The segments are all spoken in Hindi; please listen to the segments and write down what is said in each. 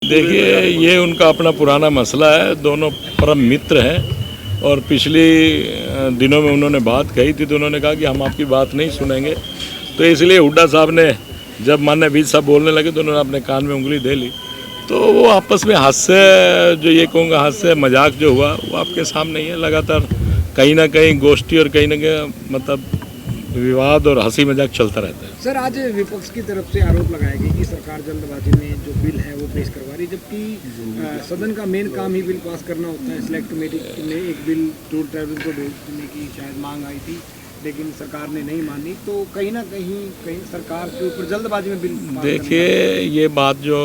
देखिए, ये उनका अपना पुराना मसला है। दोनों परम मित्र हैं और पिछले दिनों में उन्होंने बात कही थी तो उन्होंने कहा कि हम आपकी बात नहीं सुनेंगे। तो इसलिए हुड्डा साहब ने जब माननीय विज साहब बोलने लगे तो उन्होंने अपने कान में उंगली दे ली। तो वो आपस में हास्य, जो ये कहूँगा हास्य मजाक जो हुआ वो आपके सामने ही है। लगातार कहीं ना कहीं गोष्ठी और कहीं ना कहीं मतलब विवाद और हंसी मजाक चलता रहता है। सर, आज विपक्ष की तरफ से आरोप लगाया गया कि सरकार जल्दबाजी में जो बिल है वो पेश करवा रही है, जबकि सदन का मेन काम ही बिल पास करना होता है। सिलेक्ट कमेटी में एक बिल टूर ट्राइब्यूनल को भेजने की शायद मांग आई थी, लेकिन सरकार ने नहीं मानी। तो कहीं ना कहीं सरकार के ऊपर जल्दबाजी में बिल पास। देखिए, ये बात जो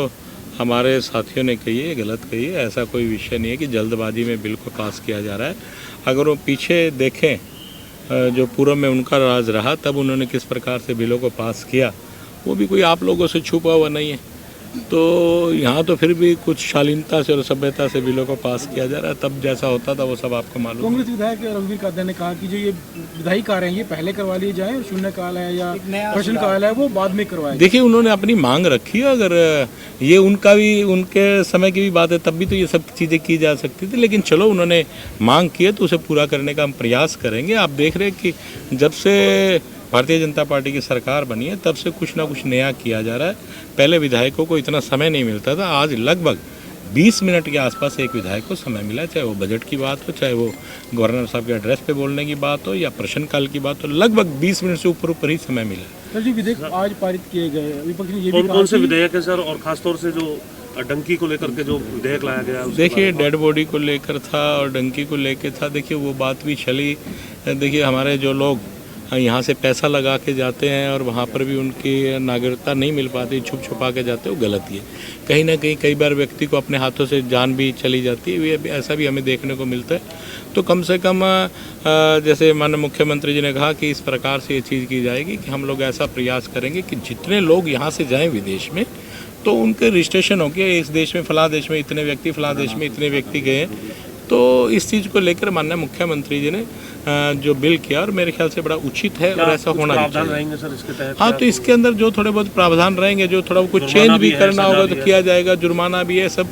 हमारे साथियों ने कही है गलत कही है। ऐसा कोई विषय नहीं है कि जल्दबाजी में बिल को पास किया जा रहा है। अगर वो पीछे देखें जो पूर्व में उनका राज रहा तब उन्होंने किस प्रकार से बिलों को पास किया, वो भी कोई आप लोगों से छुपा हुआ नहीं है। तो यहाँ तो फिर भी कुछ शालीनता से और सभ्यता से बिलों को पास किया जा रहा है। तब जैसा होता था वो सब आपको मालूम है। कांग्रेस विधायक रघुवीर कादिया ने कहा कि जो ये विधायी कार्य है ये पहले करवा लिए जाए और शून्यकाल है या प्रश्नकाल है वो बाद में करवाए। देखिए, उन्होंने अपनी मांग रखी है। अगर ये उनका भी उनके समय की भी बात है तब भी तो ये सब चीज़ें की जा सकती थी, लेकिन चलो उन्होंने मांग की है तो उसे पूरा करने का हम प्रयास करेंगे। आप देख रहे हैं कि जब से भारतीय जनता पार्टी की सरकार बनी है तब से कुछ ना कुछ नया किया जा रहा है। पहले विधायकों को इतना समय नहीं मिलता था, आज लगभग 20 मिनट के आसपास एक विधायक को समय मिला, चाहे वो बजट की बात हो, चाहे वो गवर्नर साहब के एड्रेस पे बोलने की बात हो या प्रश्नकाल की बात हो। लगभग 20 मिनट से ऊपर ही समय मिला। सर जी, विधेयक आज पारित किए गए, विपक्ष ने ये भी कौन कहा कौन से विधेयक है सर, और खासतौर से जो डंकी को लेकर के जो विधेयक लाया गया? देखिए, डेड बॉडी को लेकर था और डंकी को लेकर था। देखिए, वो बात भी चली। देखिए, हमारे जो लोग यहाँ से पैसा लगा के जाते हैं और वहाँ पर भी उनकी नागरिकता नहीं मिल पाती, छुप छुपा के जाते हैं, वो गलत ही है। कहीं ना कहीं कई बार व्यक्ति को अपने हाथों से जान भी चली जाती है, ऐसा भी हमें देखने को मिलता है। तो कम से कम जैसे माननीय मुख्यमंत्री जी ने कहा कि इस प्रकार से ये चीज़ की जाएगी कि हम लोग ऐसा प्रयास करेंगे कि जितने लोग यहाँ से जाएँ विदेश में तो उनके रजिस्ट्रेशन हो गया, इस देश में फलां देश में इतने व्यक्ति, फलां देश में इतने व्यक्ति गए। तो इस चीज़ को लेकर माननीय मुख्यमंत्री जी ने जो बिल किया और मेरे ख्याल से बड़ा उचित है और ऐसा होना प्रावधान रहेंगे सर इसके तहत? हाँ, तो इसके अंदर जो थोड़े बहुत प्रावधान रहेंगे, जो थोड़ा कुछ चेंज भी करना होगा तो किया जाएगा। जुर्माना भी है सब।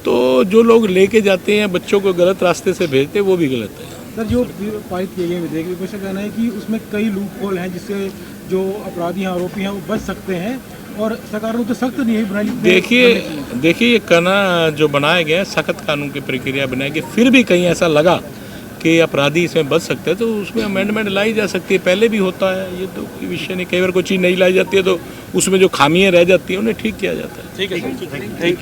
तो जो लोग लेके जाते हैं बच्चों को गलत रास्ते से भेजते हैं वो भी गलत है। सर, जो पारित किए गए विधेयक, विपक्ष का कहना है कि उसमें कई लूप होल हैं जिससे जो अपराधी हैं, आरोपी हैं, वो बच सकते हैं और सरकार ने तो सख्त नहीं बनाई। देखिए, ये कानून जो बनाए गए सख्त कानून की प्रक्रिया बनाई गई, फिर भी कहीं ऐसा लगा कि अपराधी इसमें बच सकते हैं तो उसमें अमेंडमेंट लाई जा सकती है। पहले भी होता है, ये तो कोई विषय नहीं। कई बार कोई चीज़ नहीं लाई जाती है तो उसमें जो खामियां रह जाती है उन्हें ठीक किया जाता है। ठीक है, थैंक यू।